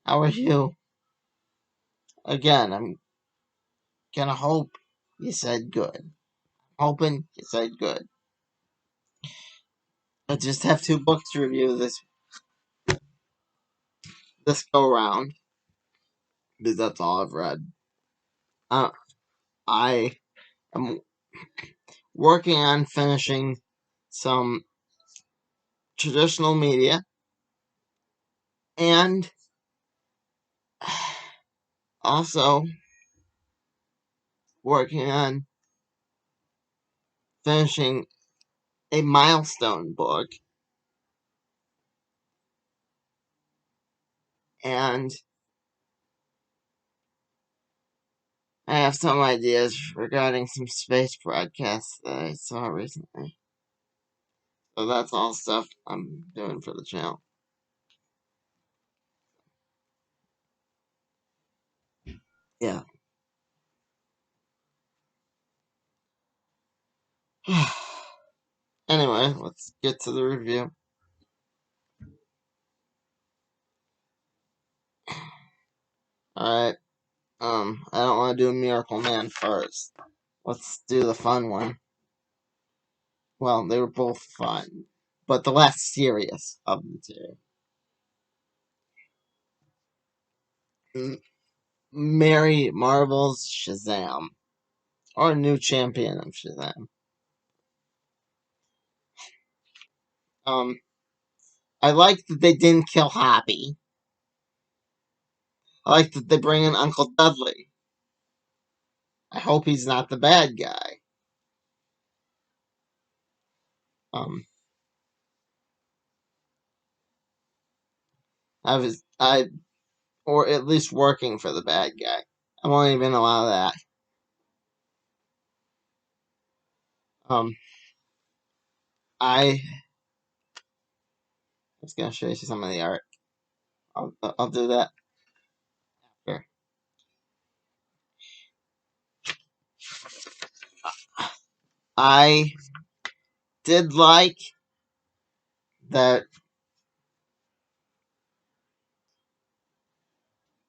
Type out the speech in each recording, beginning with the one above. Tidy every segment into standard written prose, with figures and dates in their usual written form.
How are you? Again, I'm gonna hope you said good. Hoping you said good. I just have 2 books to review this go round because that's all I've read. Uh, I am working on finishing some traditional media and also working on finishing a milestone book, and I have some ideas regarding some space broadcasts that I saw recently. So that's all stuff I'm doing for the channel. Yeah. Anyway, let's get to the review. Alright. I don't want to do Mircle Man first. Let's do the fun one. Well, they were both fun, but the less serious of the two. Mary Marvel's Shazam. Or New Champion of Shazaam. I like that they didn't kill Happy. I like that they bring in Uncle Dudley. I hope he's not the bad guy. Um, or at least working for the bad guy. I won't even allow that. I was gonna show you some of the art. I'll do that after. I did like that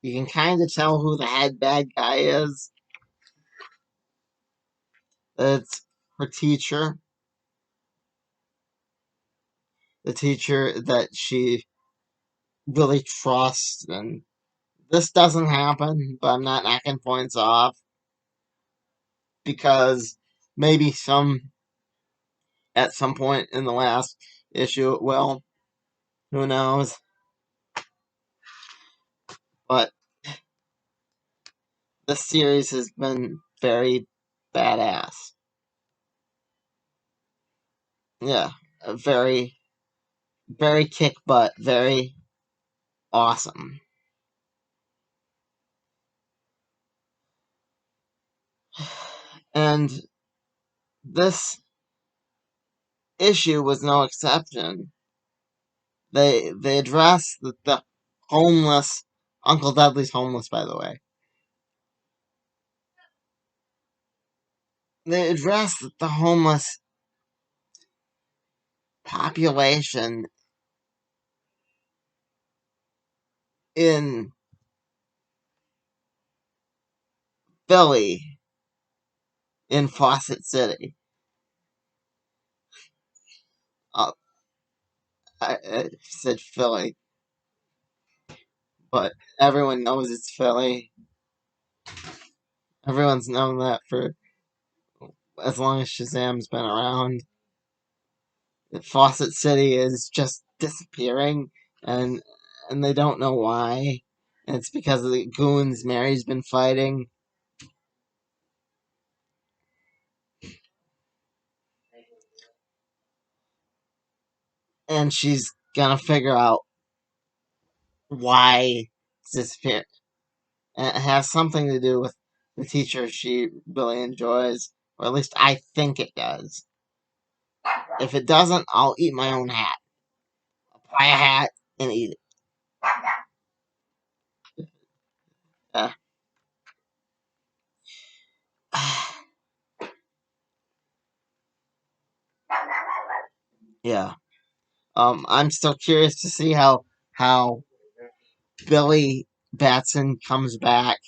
you can kind of tell who the head bad guy is. It's her teacher. The teacher that she really trusts, and this doesn't happen, but I'm not knocking points off because maybe at some point in the last issue it will. Who knows? But this series has been very badass. Yeah, very, very kick butt, very awesome. And this issue was no exception. They address the homeless. Uncle Dudley's homeless, by the way. They address the homeless population in Philly, in Fawcett City. Uh, I said Philly, but everyone knows it's Philly. Everyone's known that for as long as Shazam's been around. Fawcett City is just disappearing, and they don't know why. And it's because of the goons Mary's been fighting. And she's gonna figure out why it's disappeared. And it has something to do with the teacher she really enjoys, or at least I think it does. If it doesn't, I'll eat my own hat. I'll buy a hat and eat it. Uh, yeah. I'm still curious to see how Billy Batson comes back,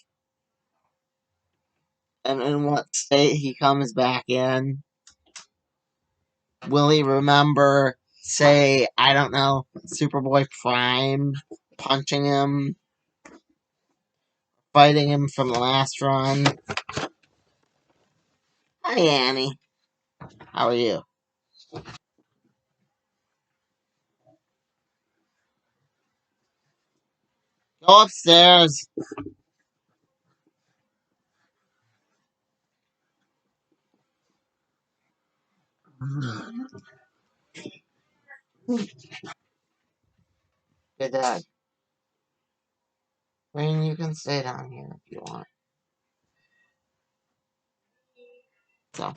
and in what state he comes back in. Will he remember, say, I don't know, Superboy Prime punching him, fighting him from the last run? Hi, Annie. How are you? Go upstairs. Good dad. I mean, you can stay down here if you want. So,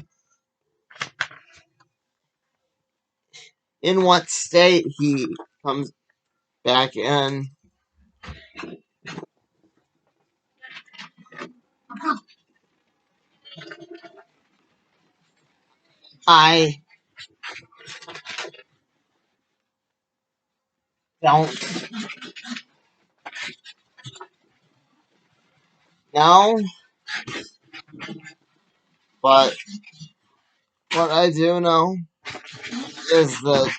in what state he comes back in? I don't know, but what I do know is that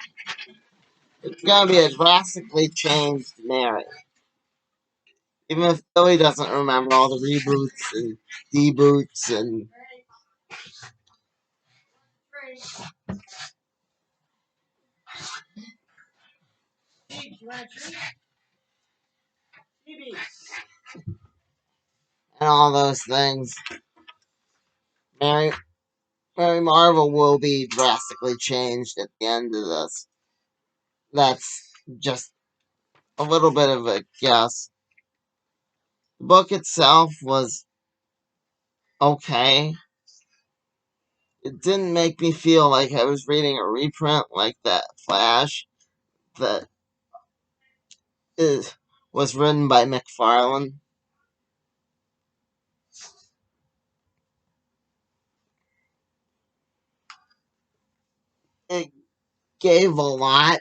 it's gonna be a drastically changed Mary. Even if Billy doesn't remember all the reboots and deboots and all those things, Mary Mary Marvel will be drastically changed at the end of this. That's just a little bit of a guess. The book itself was okay. It didn't make me feel like I was reading a reprint like that Flash that was written by McFarlane. It gave a lot,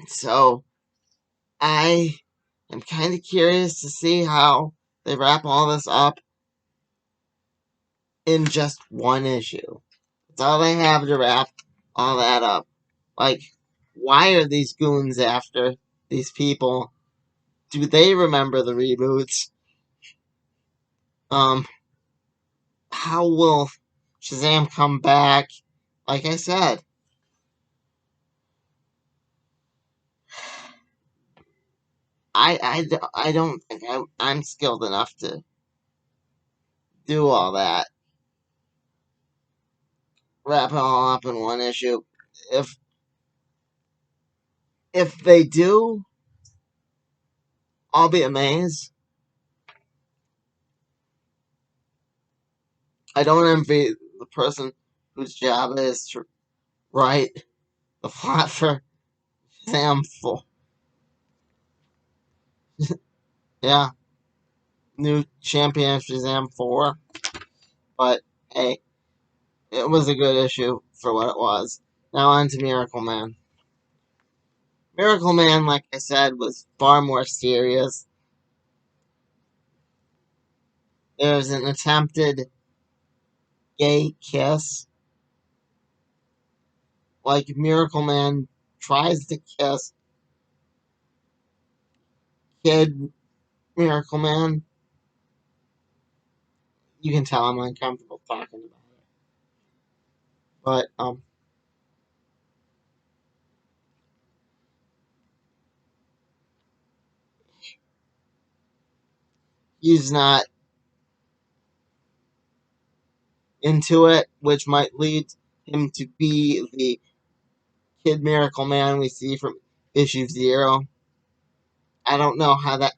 so I am kind of curious to see how they wrap all this up in just one issue. That's all they have to wrap all that up. Like, why are these goons after these people? Do they remember the reboots? Um, how will Shazam come back? Like I said, I don't think I'm skilled enough to do all that. Wrap it all up in one issue. If if they do, I'll be amazed. I don't envy the person whose job it is to write the plot for Sam for yeah, new Champion of Shazaam 4. But hey, it was a good issue for what it was. Now on to Mircle Man. Mircle Man, like I said, was far more serious. There's an attempted gay kiss. Like Miracle Man tries to kiss Kid Miracle Man. You can tell I'm uncomfortable talking about it. But he's not into it, which might lead him to be the Kid Miracle Man we see from issue 0. I don't know how that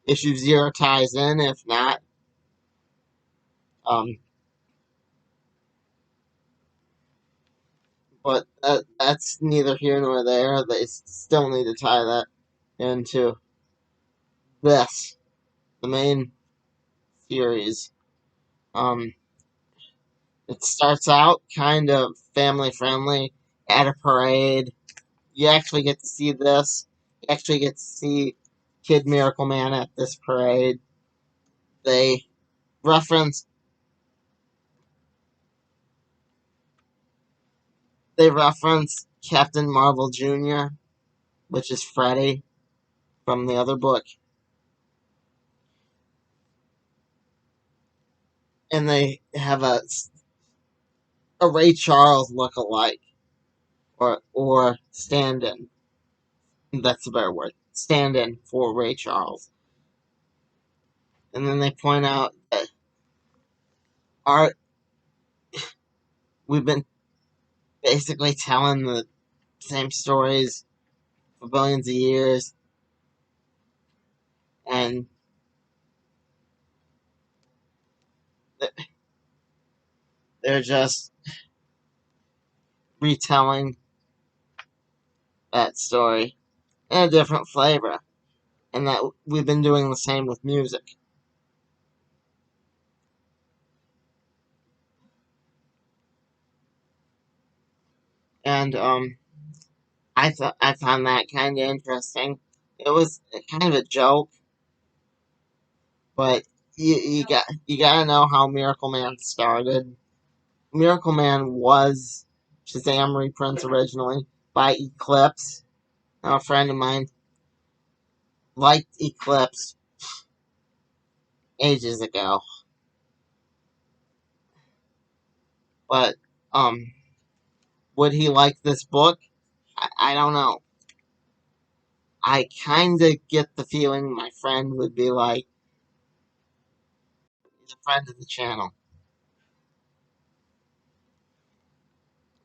issue 0 ties in, if not. Um, but that's neither here nor there. They still need to tie that into this, the main series. Um, it starts out kind of family friendly at a parade. You actually get to see this You actually get to see Kid Miracle Man at this parade. They reference Captain Marvel Jr., which is Freddy from the other book, and they have a Ray Charles look-alike, or stand-in. That's a better word. Stand-in for Ray Charles. And then they point out that art we've been basically telling the same stories for billions of years, and they're just retelling that story in a different flavor, and that we've been doing the same with music. And I found that kind of interesting. It was kind of a joke, but you gotta know how Miracle Man started. Miracle Man was Shazam reprints originally by Eclipse. Now, a friend of mine liked Eclipse ages ago, but um, would he like this book? I don't know. I kind of get the feeling my friend would be like, he's a friend of the channel.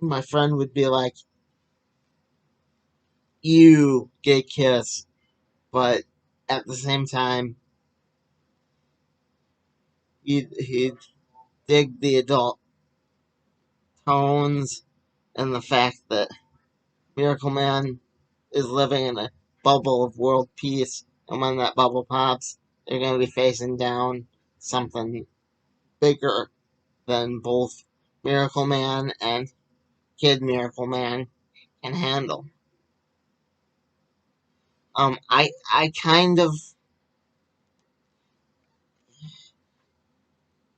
My friend would be like, you gay kiss, but at the same time, he'd dig the adult tones and the fact that Miracle Man is living in a bubble of world peace, and when that bubble pops, they're going to be facing down something bigger than both Miracle Man and Kid Miracle Man can handle. I kind of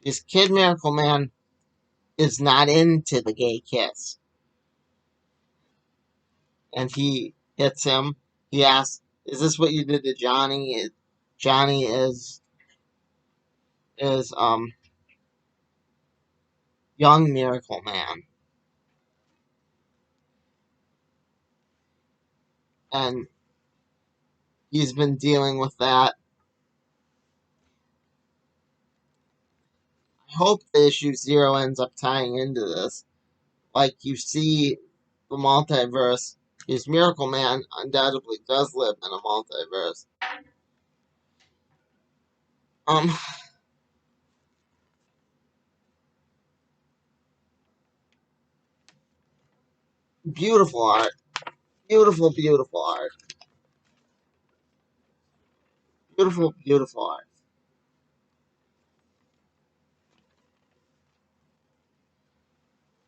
this Kid Miracle Man is not into the gay kiss, and he hits him. He asks, "Is this what you did to Johnny?" Johnny is young Miracle Man, and he's been dealing with that. I hope the issue zero ends up tying into this. Like you see the multiverse, his Miracle Man undoubtedly does live in a multiverse. Um, beautiful art, beautiful art, beautiful art.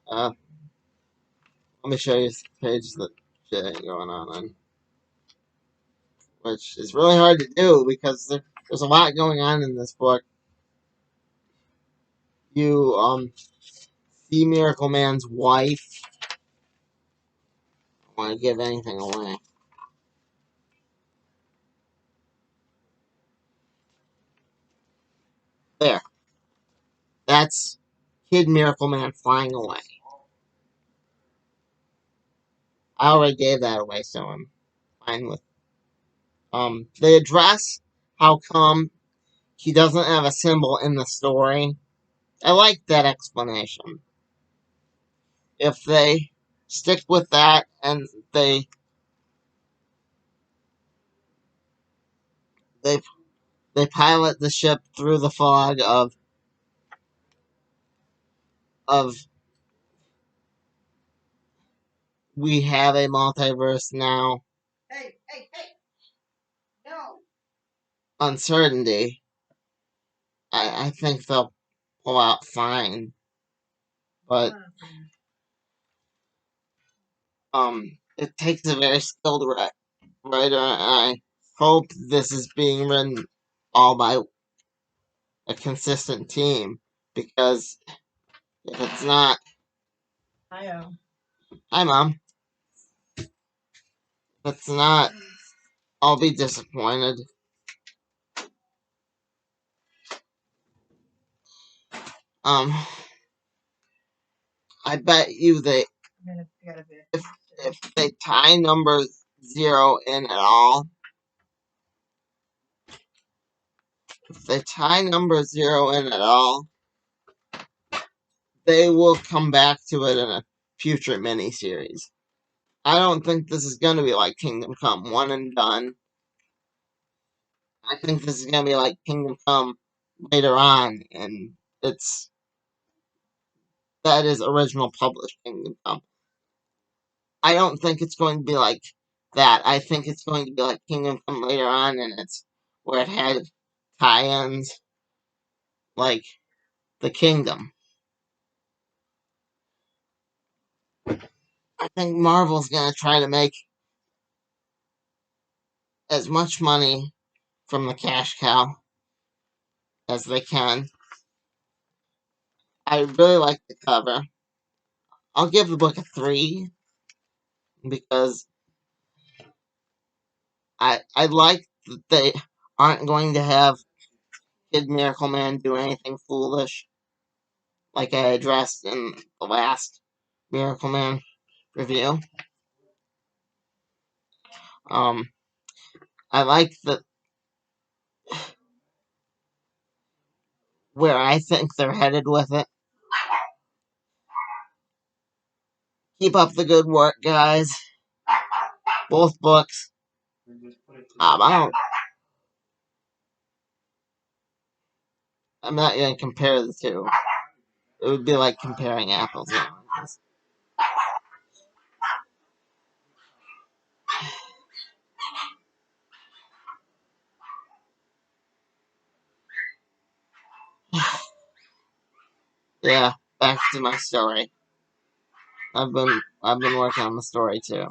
Uh, Let me show you the page that shit ain't going on, which is really hard to do because there's a lot going on in this book. You see Miracle Man's wife. I don't want to give anything away. There, that's Kid Miracle Man flying away. I already gave that away, so I'm fine with. They address how come he doesn't have a symbol in the story. I like that explanation. If they stick with that and they they pilot the ship through the fog of we have a multiverse now uncertainty, I think they'll pull out fine. But it takes a very skilled writer, and I hope this is being written all by a consistent team, because if it's not, hi Mom, if it's not, I'll be disappointed. Um, I bet you if they tie number 0 in at all, if they tie number 0 in at all, they will come back to it in a future miniseries. I don't think this is going to be like Kingdom Come, one and done. I think this is going to be like Kingdom Come later on, and that is original published Kingdom Come. I don't think it's going to be like that. I think it's going to be like Kingdom Come later on, and it's where it had tie-ins like the Kingdom. I think Marvel's going to try to make as much money from the cash cow as they can. I really like the cover. I'll give the book a 3 because I like that they aren't going to have Kid Mircle Man do anything foolish, like I addressed in the last Mircle Man review. Um, I like that where I think they're headed with it. Keep up the good work, guys. Both books. I'm not gonna compare the two. It would be like comparing apples and oranges. Yeah, back to my story. I've been working on the story too.